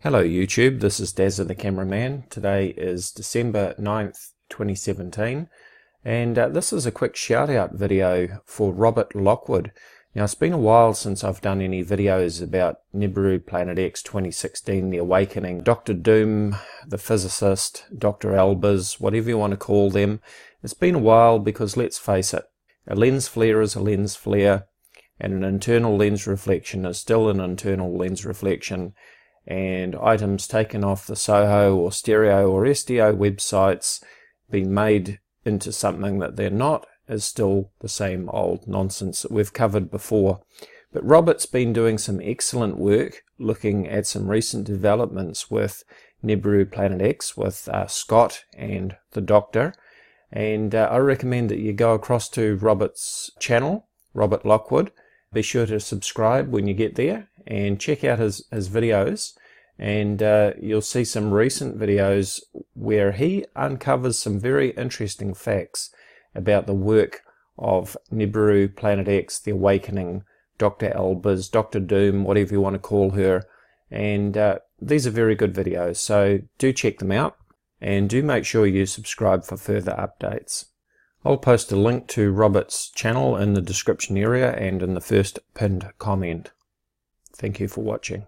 Hello YouTube, this is Dazzathecameraman. Today is December 9th, 2017, and this is a quick shout out video for Robert Lockwood. Now it's been a while since I've done any videos about Nibiru Planet X 2016, The Awakening, Dr. Doom, the Physicist, Dr. Elbaz, whatever you want to call them. It's been a while because let's face it, a lens flare is a lens flare and an internal lens reflection is still an internal lens reflection. And items taken off the Soho or Stereo or SDO websites being made into something that they're not is still the same old nonsense that we've covered before. But Robert's been doing some excellent work looking at some recent developments with Nibiru Planet X with Scott and the Doctor, and I recommend that you go across to Robert's channel, Robert Lockwood. Be sure to subscribe when you get there and check out his videos, and you'll see some recent videos where he uncovers some very interesting facts about the work of Nibiru Planet X, The Awakening, Dr. Elbaz, Dr. Doom, whatever you want to call her, and these are very good videos, so do check them out and do make sure you subscribe for further updates. I'll post a link to Robert's channel in the description area and in the first pinned comment. Thank you for watching.